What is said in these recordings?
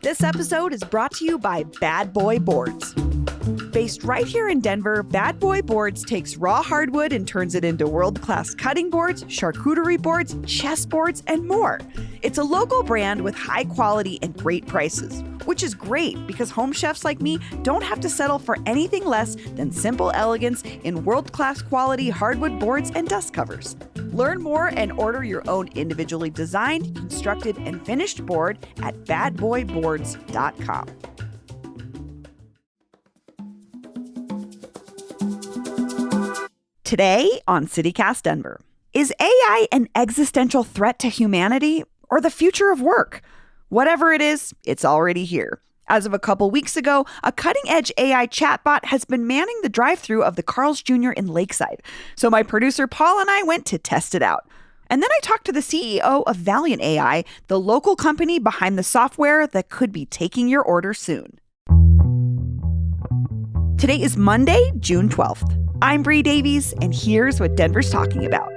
This episode is brought to you by Bad Boy Boards. Based right here in Denver, Bad Boy Boards takes raw hardwood and turns it into world-class cutting boards, charcuterie boards, chess boards, and more. It's a local brand with high quality and great prices, which is great because home chefs like me don't have to settle for anything less than simple elegance in world-class quality hardwood boards and dust covers. Learn more and order your own individually designed, constructed, and finished board at badboyboards.com. Today on CityCast Denver, is AI an existential threat to humanity or the future of work? Whatever it is, it's already here. As of a couple weeks ago, a cutting-edge AI chatbot has been manning the drive-thru of the Carl's Jr. in Lakeside. So my producer Paul and I went to test it out. And then I talked to the CEO of Valiant AI, the local company behind the software that could be taking your order soon. Today is Monday, June 12th. I'm Bree Davies, and here's what Denver's talking about.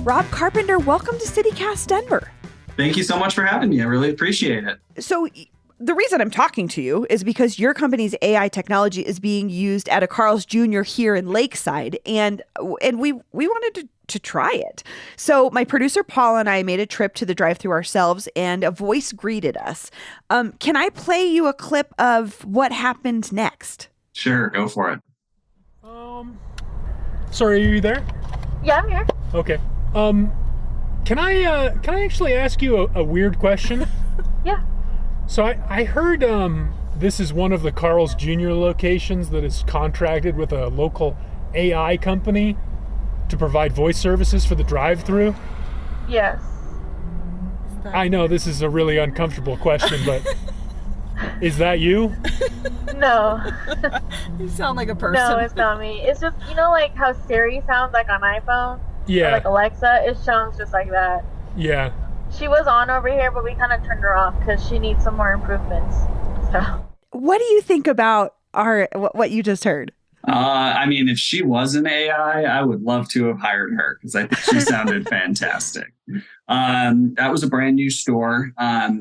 Rob Carpenter, welcome to CityCast Denver. Thank you so much for having me. I really appreciate it. So the reason I'm talking to you is because your company's AI technology is being used at a Carl's Jr. here in Lakeside, and we wanted to try it. So my producer Paul and I made a trip to the drive-thru ourselves, and a voice greeted us. Can I play you a clip of what happened next? Sure, go for it. Sorry, are you there? Yeah, I'm here. Okay. Can I actually ask you a weird question? Yeah. So I heard this is one of the Carl's Jr. locations that is contracted with a local AI company to provide voice services for the drive-thru. Yes. I know this is a really uncomfortable question, but is that you? No. You sound like a person. No, it's not me. It's just, like how Siri sounds like on iPhone? Yeah. Or like Alexa, it sounds just like that. Yeah. She was on over here, but we kind of turned her off because she needs some more improvements. So. What do you think about what you just heard? If she was an AI, I would love to have hired her because I think she sounded fantastic. That was a brand new store.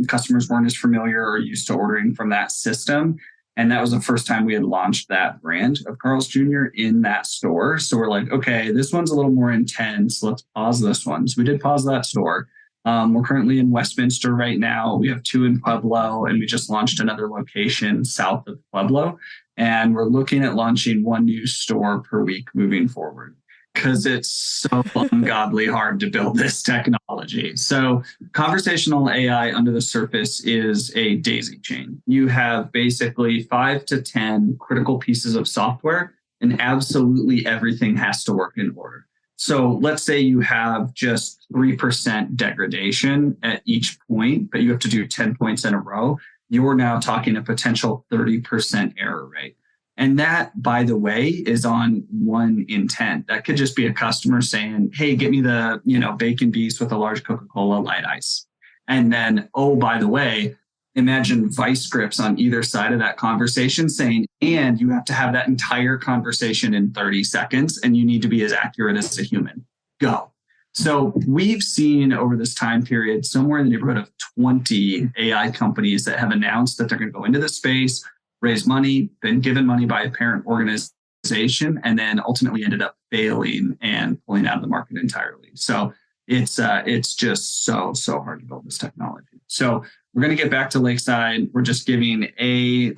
Customers weren't as familiar or used to ordering from that system. And that was the first time we had launched that brand of Carl's Jr. in that store. So we're like, okay, this one's a little more intense. Let's pause this one. So we did pause that store. We're currently in Westminster right now. We have 2 in Pueblo, and we just launched another location south of Pueblo. And we're looking at launching 1 new store per week moving forward because it's so ungodly hard to build this technology. So conversational AI under the surface is a daisy chain. You have basically 5 to 10 critical pieces of software, and absolutely everything has to work in order. So let's say you have just 3% degradation at each point, but you have to do 10 points in a row. You're now talking a potential 30% error rate. And that, by the way, is on one intent. That could just be a customer saying, hey, get me the, bacon beast with a large Coca-Cola light ice. And then, oh, by the way, imagine vice scripts on either side of that conversation saying, and you have to have that entire conversation in 30 seconds, and you need to be as accurate as a human. Go. So we've seen over this time period somewhere in the neighborhood of 20 AI companies that have announced that they're going to go into this space, raise money, been given money by a parent organization, and then ultimately ended up failing and pulling out of the market entirely. So it's just so hard to build this technology. So we're going to get back to Lakeside. We're just giving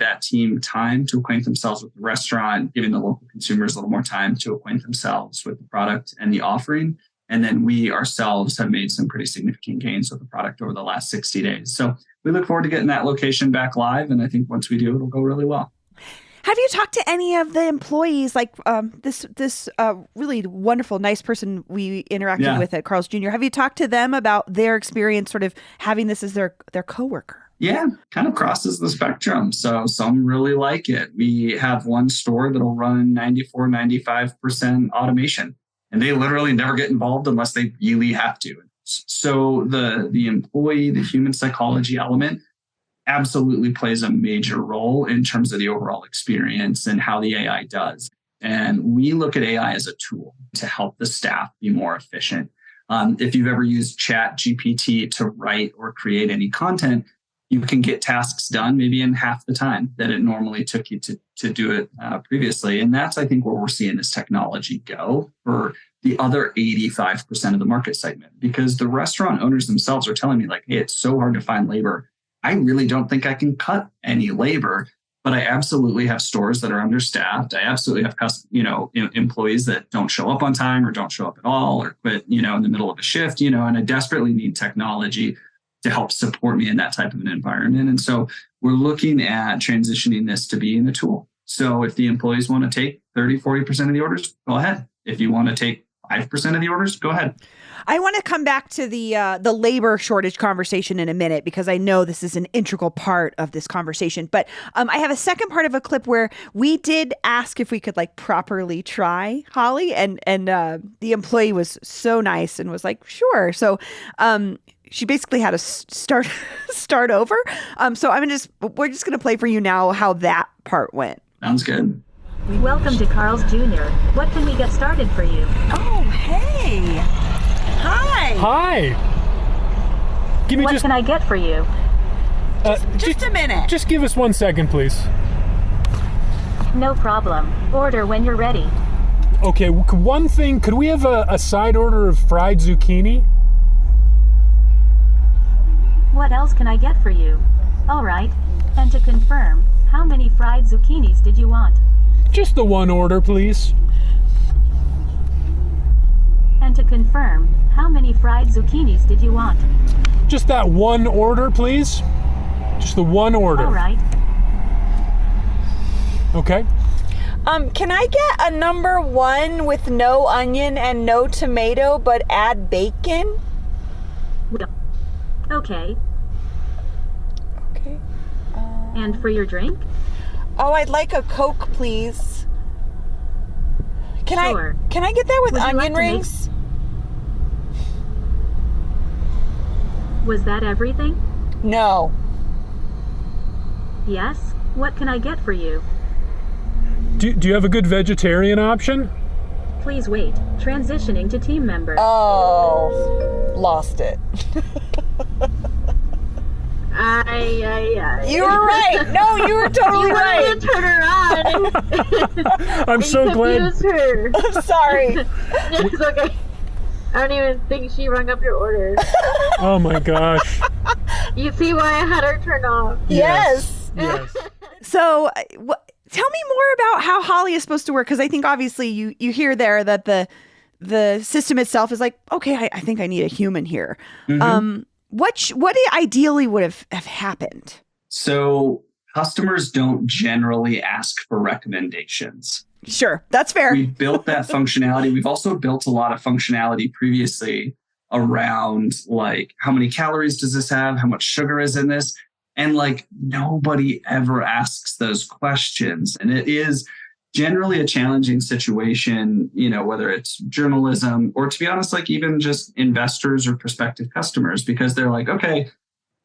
that team time to acquaint themselves with the restaurant, giving the local consumers a little more time to acquaint themselves with the product and the offering. And then we ourselves have made some pretty significant gains with the product over the last 60 days. So we look forward to getting that location back live. And I think once we do, it'll go really well. Have you talked to any of the employees, like this really wonderful, nice person we interacted with at Carl's Jr.? Have you talked to them about their experience sort of having this as their coworker? Yeah, kind of crosses the spectrum. So some really like it. We have one store that'll run 94, 95% automation. And they literally never get involved unless they really have to. So the employee, the human psychology element absolutely plays a major role in terms of the overall experience and how the AI does. And we look at AI as a tool to help the staff be more efficient. If you've ever used Chat GPT to write or create any content, you can get tasks done maybe in half the time that it normally took you to do it previously. And that's, I think, where we're seeing this technology go for the other 85% of the market segment, because the restaurant owners themselves are telling me like, hey, it's so hard to find labor. I really don't think I can cut any labor, but I absolutely have stores that are understaffed. I absolutely have employees that don't show up on time or don't show up at all or quit, in the middle of a shift, and I desperately need technology to help support me in that type of an environment. And so we're looking at transitioning this to being a tool. So if the employees want to take 30, 40% of the orders, go ahead. If you want to take 5% of the orders, go ahead. I want to come back to the labor shortage conversation in a minute, because I know this is an integral part of this conversation. But I have a second part of a clip where we did ask if we could like properly try Holly, and the employee was so nice and was like, sure. So she basically had to start over. So we're just going to play for you now how that part went. Sounds good. Welcome to Carl's Jr. What can we get started for you? Oh, hey. Hi. Hi. Give me What can I get for you? Just a minute. Just give us 1 second, please. No problem. Order when you're ready. Okay, one thing. Could we have a side order of fried zucchini? What else can I get for you? All right. And to confirm, how many fried zucchinis did you want? Just the one order, please. And to confirm, how many fried zucchinis did you want? Just that one order, please. Just the one order. All right. Okay. Can I get a number 1 with no onion and no tomato, but add bacon? Okay. Okay. And for your drink? Oh, I'd like a Coke, please. Sure. Can I get that with Would you onion like to make- rings? Was that everything? No. Yes? What can I get for you? Do you have a good vegetarian option? Please wait. Transitioning to team member. Oh, lost it. You were right. No, you were totally You right. wanted to turn her on. I'm so glad. Confused her. I'm sorry. It's okay. I don't even think she rung up your order. Oh my gosh. You see why I had her turned off. Yes. Yes. So, tell me more about how Holly is supposed to work, because I think obviously you hear there that the system itself is like, okay, I think I need a human here. Mm-hmm. What ideally would have happened? So customers don't generally ask for recommendations. Sure, that's fair. We built that functionality. We've also built a lot of functionality previously around like, how many calories does this have? How much sugar is in this? And like, nobody ever asks those questions. And it is generally a challenging situation, whether it's journalism or, to be honest, like even just investors or prospective customers, because they're like, okay,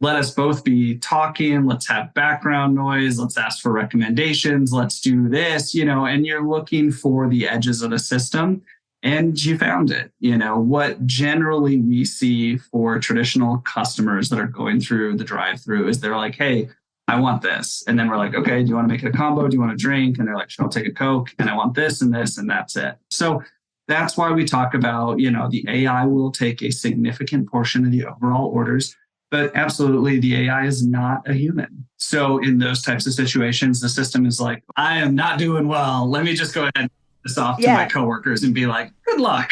let us both be talking. Let's have background noise. Let's ask for recommendations. Let's do this, and you're looking for the edges of the system, and you found it. What generally we see for traditional customers that are going through the drive-through is they're like, hey, I want this. And then we're like, okay, do you want to make it a combo? Do you want a drink? And they're like, sure, I'll take a Coke. And I want this, and that's it. So that's why we talk about, the AI will take a significant portion of the overall orders, but absolutely the AI is not a human. So in those types of situations, the system is like, I am not doing well. Let me just go ahead and this off to my coworkers and be like, good luck.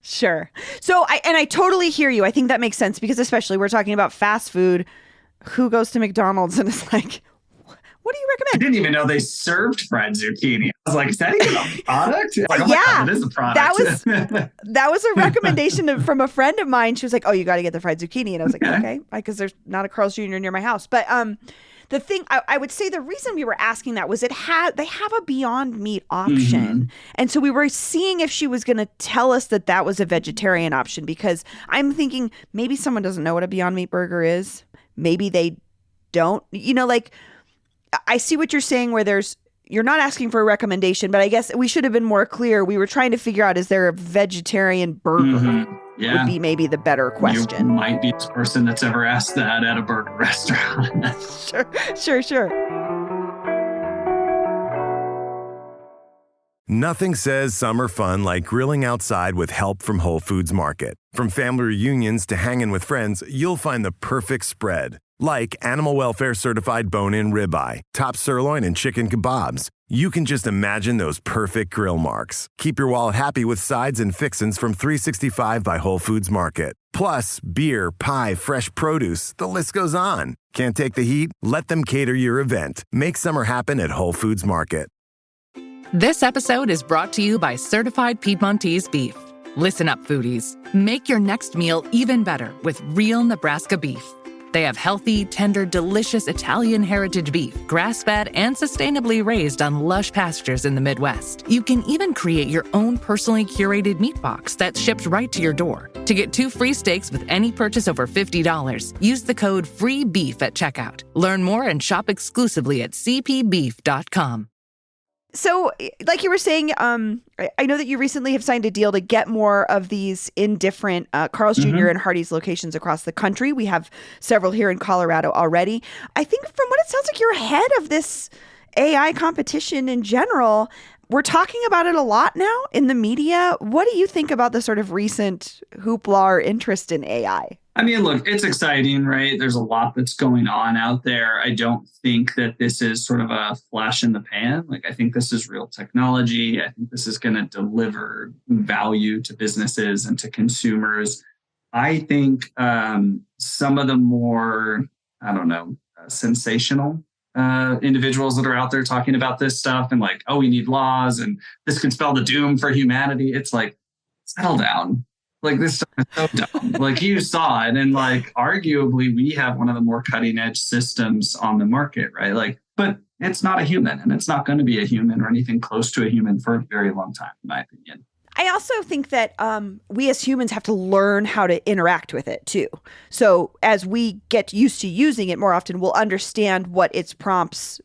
Sure. So I totally hear you. I think that makes sense, because especially we're talking about fast food. Who goes to McDonald's and is like, what do you I recommend? didn't even know they served fried zucchini. I was like, is that even a product? Like, oh my Yeah, God, it is a product. That was a recommendation from a friend of mine. She was like, oh, you got to get the fried zucchini. And I was like, okay, because there's not a Carl's Jr. near my house. But the thing, I would say the reason we were asking that was they have a Beyond Meat option. Mm-hmm. And so we were seeing if she was going to tell us that was a vegetarian option, because I'm thinking maybe someone doesn't know what a Beyond Meat burger is. Maybe they don't, like, I see what you're saying where there's you're not asking for a recommendation, but I guess we should have been more clear. We were trying to figure out, is there a vegetarian burger? Yeah. Would be maybe the better question. You might be the person that's ever asked that at a burger restaurant. Sure. Nothing says summer fun like grilling outside with help from Whole Foods Market. From family reunions to hanging with friends, you'll find the perfect spread. Like animal welfare certified bone-in ribeye, top sirloin, and chicken kebabs. You can just imagine those perfect grill marks. Keep your wallet happy with sides and fixins from 365 by Whole Foods Market. Plus, beer, pie, fresh produce, the list goes on. Can't take the heat? Let them cater your event. Make summer happen at Whole Foods Market. This episode is brought to you by Certified Piedmontese Beef. Listen up, foodies. Make your next meal even better with real Nebraska beef. They have healthy, tender, delicious Italian heritage beef, grass-fed and sustainably raised on lush pastures in the Midwest. You can even create your own personally curated meat box that's shipped right to your door. To get 2 free steaks with any purchase over $50, use the code FREEBEEF at checkout. Learn more and shop exclusively at cpbeef.com. So, like you were saying, I know that you recently have signed a deal to get more of these in different Carl's Jr. and Hardee's locations across the country. We have several here in Colorado already. I think from what it sounds like, you're ahead of this AI competition in general. We're talking about it a lot now in the media. What do you think about the sort of recent hoopla or interest in AI? I mean, look, it's exciting, right? There's a lot that's going on out there. I don't think that this is sort of a flash in the pan. Like, I think this is real technology. I think this is going to deliver value to businesses and to consumers. I think some of the more, sensational individuals that are out there talking about this stuff and like, oh, we need laws and this can spell the doom for humanity. It's like, settle down. Like, this stuff is so dumb. Like, you saw it, and like, arguably, we have one of the more cutting edge systems on the market, right? Like, but it's not a human, and it's not going to be a human or anything close to a human for a very long time, in my opinion. I also think that we as humans have to learn how to interact with it too. So as we get used to using it more often, we'll understand what its prompts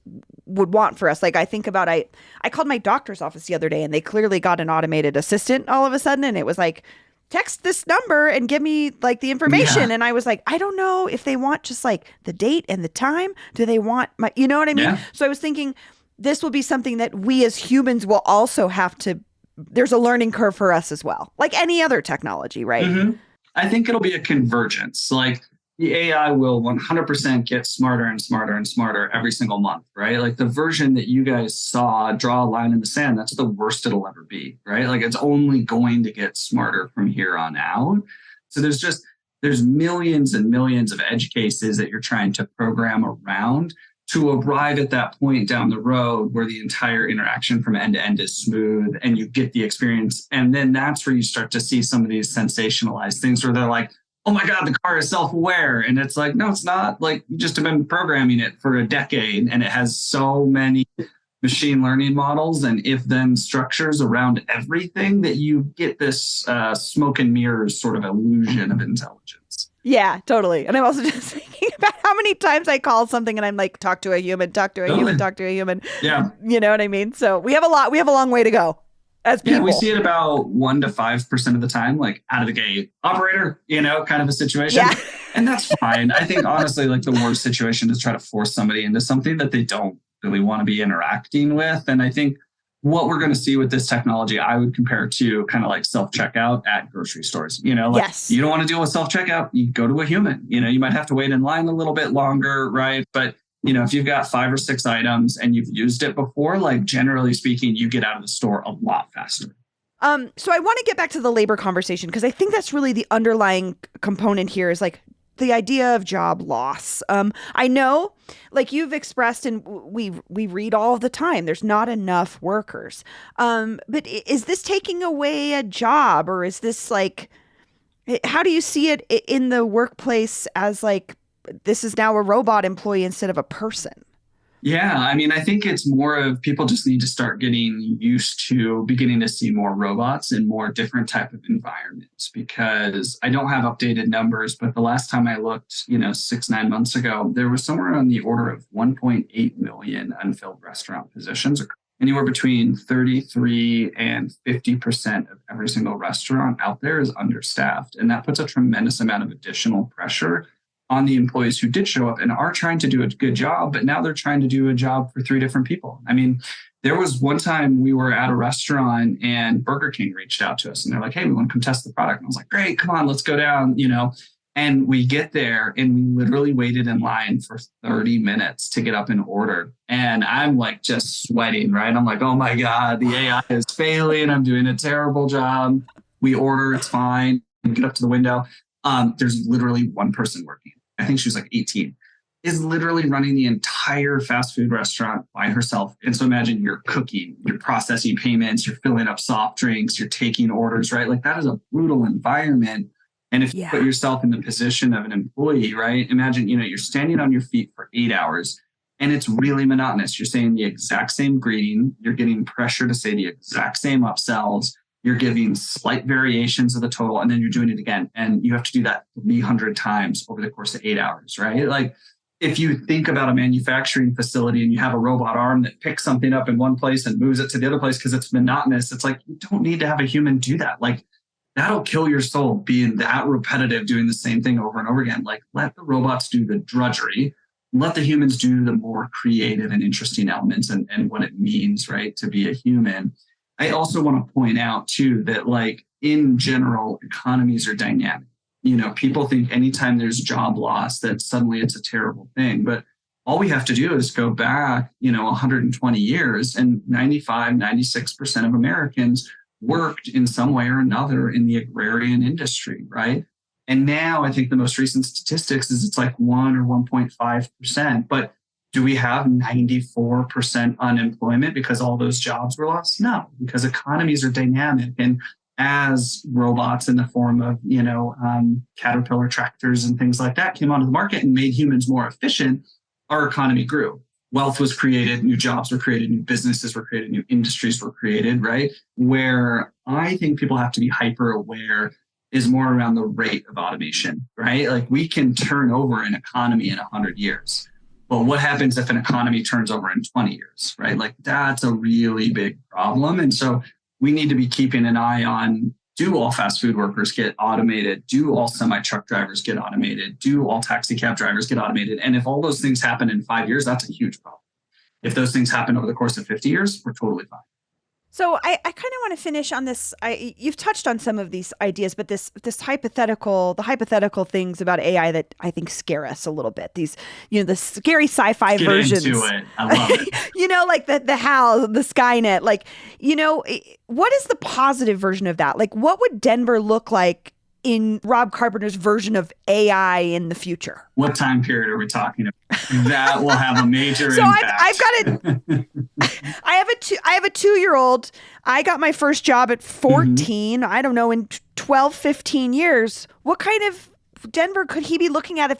would want for us. Like, I think about, I called my doctor's office the other day, and they clearly got an automated assistant all of a sudden, and it was like, text this number and give me like the information. Yeah. And I was like, I don't know if they want just like the date and the time. Do they want my, you know what I mean? Yeah. So I was thinking this will be something that we as humans will also have to, there's a learning curve for us as well. Like any other technology, right? Mm-hmm. I think it'll be a convergence. Like, the AI will 100% get smarter and smarter and smarter every single month, right? Like, the version that you guys saw draw a line in the sand, that's the worst it'll ever be, right? Like, it's only going to get smarter from here on out. So there's millions and millions of edge cases that you're trying to program around to arrive at that point down the road where the entire interaction from end to end is smooth and you get the experience. And then that's where you start to see some of these sensationalized things where they're like, oh my God, the car is self-aware. And it's like, no, it's not. Like, you just have been programming it for a decade and it has so many machine learning models and if-then structures around everything that you get this smoke and mirrors sort of illusion of intelligence. Yeah, totally. And I'm also just thinking about how many times I call something and I'm like, talk to a human, talk to a human, talk to a human. Yeah. You know what I mean? So we have a long way to go. As people. Yeah, we see it about 1% to 5% of the time, like out of the gate, operator, kind of a situation. Yeah. And that's fine. I think honestly, like, the worst situation is try to force somebody into something that they don't really want to be interacting with. And I think what we're going to see with this technology, I would compare to kind of like self-checkout at grocery stores. Yes. You don't want to deal with self-checkout, you go to a human. You might have to wait in line a little bit longer, right? But if you've got 5 or 6 items and you've used it before, like, generally speaking, you get out of the store a lot faster. So I want to get back to the labor conversation because I think that's really the underlying component here is like the idea of job loss. I know, like you've expressed, and we read all the time, there's not enough workers. But is this taking away a job, or is this like, how do you see it in the workplace as like, this is now a robot employee instead of a person? Yeah, I mean, I think it's more of people just need to start getting used to beginning to see more robots in more different type of environments, because I don't have updated numbers, but the last time I looked, 6, 9 months ago, there was somewhere on the order of 1.8 million unfilled restaurant positions. Anywhere between 33 and 50% of every single restaurant out there is understaffed. And that puts a tremendous amount of additional pressure on the employees who did show up and are trying to do a good job, but now they're trying to do a job for 3 different people. I mean, there was one time we were at a restaurant and Burger King reached out to us and they're like, hey, we want to come test the product. And I was like, great, come on, let's go down, And we get there and we literally waited in line for 30 minutes to get up and order. And I'm like just sweating, right? I'm like, oh my God, the AI is failing. I'm doing a terrible job. We order, it's fine. We get up to the window. There's literally one person working. I think she was like 18, is literally running the entire fast food restaurant by herself. And so imagine you're cooking, you're processing payments, you're filling up soft drinks, you're taking orders, right? Like that is a brutal environment. And if you put yourself in the position of an employee, right? Imagine, you're standing on your feet for 8 hours and it's really monotonous. You're saying the exact same greeting. You're getting pressure to say the exact same upsells. You're giving slight variations of the total, and then you're doing it again. And you have to do that 300 times over the course of 8 hours, right? Like if you think about a manufacturing facility and you have a robot arm that picks something up in one place and moves it to the other place because it's monotonous, it's like, you don't need to have a human do that. Like that'll kill your soul being that repetitive, doing the same thing over and over again. Like let the robots do the drudgery, let the humans do the more creative and interesting elements and what it means, right, to be a human. I also want to point out too that like in general, economies are dynamic. People think anytime there's job loss that suddenly it's a terrible thing. But all we have to do is go back, 120 years and 95, 96% of Americans worked in some way or another in the agrarian industry, right? And now I think the most recent statistics is it's like 1 or 1.5%. But do we have 94% unemployment because all those jobs were lost? No, because economies are dynamic. And as robots in the form of, Caterpillar tractors and things like that came onto the market and made humans more efficient, our economy grew. Wealth was created, new jobs were created, new businesses were created, new industries were created, right? Where I think people have to be hyper aware is more around the rate of automation, right? Like we can turn over an economy in 100 years. But what happens if an economy turns over in 20 years, right? Like that's a really big problem. And so we need to be keeping an eye on, do all fast food workers get automated? Do all semi-truck drivers get automated? Do all taxi cab drivers get automated? And if all those things happen in 5 years, that's a huge problem. If those things happen over the course of 50 years, we're totally fine. So I kind of want to finish on this. You've touched on some of these ideas, but the hypothetical things about AI that I think scare us a little bit. These, the scary sci-fi versions. Get into it. I love it. Like the HAL, the Skynet. Like, what is the positive version of that? Like, what would Denver look like in Rob Carpenter's version of AI in the future? What time period are we talking about? That will have a major so impact. I've got it. I have a 2-year-old. I got my first job at 14. I don't know, in 12, 15 years. What kind of Denver could he be looking at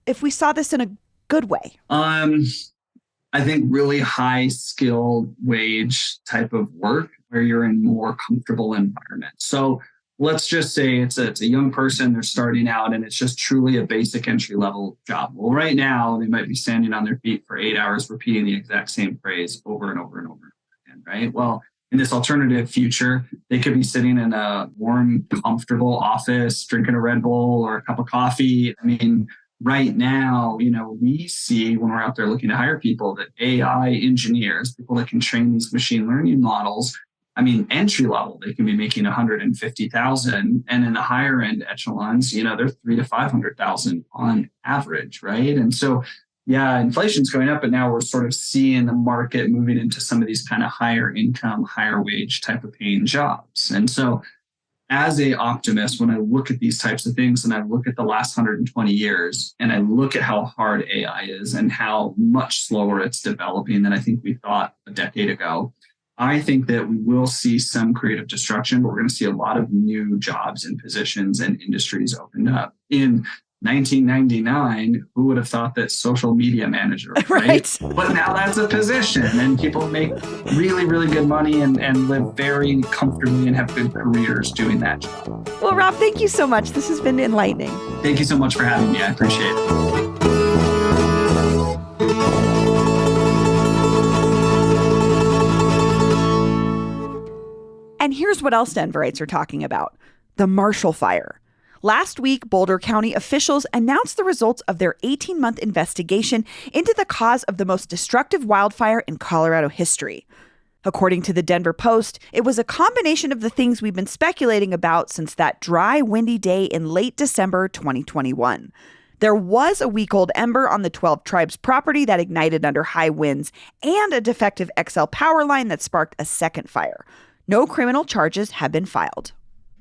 if we saw this in a good way? I think really high skilled wage type of work where you're in more comfortable environments. So let's just say it's a young person, they're starting out and it's just truly a basic entry level job. Well, right now they might be standing on their feet for 8 hours, repeating the exact same phrase over and over and over again, right? Well, in this alternative future, they could be sitting in a warm, comfortable office, drinking a Red Bull or a cup of coffee. I mean, right now, we see when we're out there looking to hire people that AI engineers, people that can train these machine learning models, I mean, entry level, they can be making $150,000, and in the higher end echelons, they're $300,000 to $500,000 on average, right? And so, yeah, inflation's going up, but now we're sort of seeing the market moving into some of these kind of higher income, higher wage type of paying jobs. And so, as a optimist, when I look at these types of things and I look at the last 120 years and I look at how hard AI is and how much slower it's developing than I think we thought a decade ago, I think that we will see some creative destruction, but we're going to see a lot of new jobs and positions and industries opened up in 1999, who would have thought that social media manager, right? But now that's a position, and people make really, really good money and live very comfortably and have good careers doing that job. Well, Rob, thank you so much. This has been enlightening. Thank you so much for having me. I appreciate it. And here's what else Denverites are talking about: the Marshall Fire. Last week, Boulder County officials announced the results of their 18-month investigation into the cause of the most destructive wildfire in Colorado history. According to the Denver Post, it was a combination of the things we've been speculating about since that dry, windy day in late December 2021. There was a week-old ember on the 12 Tribes property that ignited under high winds, and a defective XL power line that sparked a second fire. No criminal charges have been filed.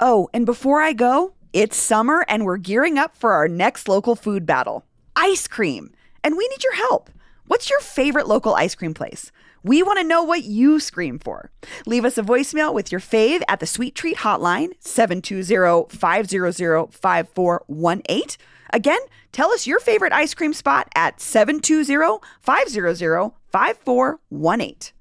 Oh, and before I go, it's summer and we're gearing up for our next local food battle: ice cream. And we need your help. What's your favorite local ice cream place? We want to know what you scream for. Leave us a voicemail with your fave at the Sweet Treat Hotline, 720-500-5418. Again, tell us your favorite ice cream spot at 720-500-5418.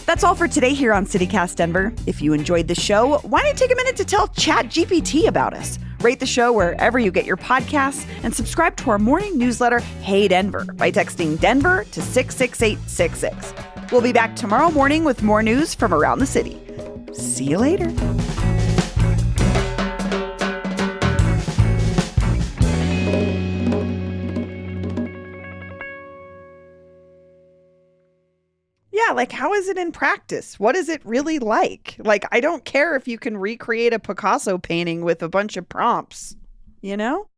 That's all for today here on CityCast Denver. If you enjoyed the show, why not take a minute to tell ChatGPT about us? Rate the show wherever you get your podcasts and subscribe to our morning newsletter, Hey Denver, by texting Denver to 66866. We'll be back tomorrow morning with more news from around the city. See you later. Yeah, like, how is it in practice? What is it really like? Like, I don't care if you can recreate a Picasso painting with a bunch of prompts, you know?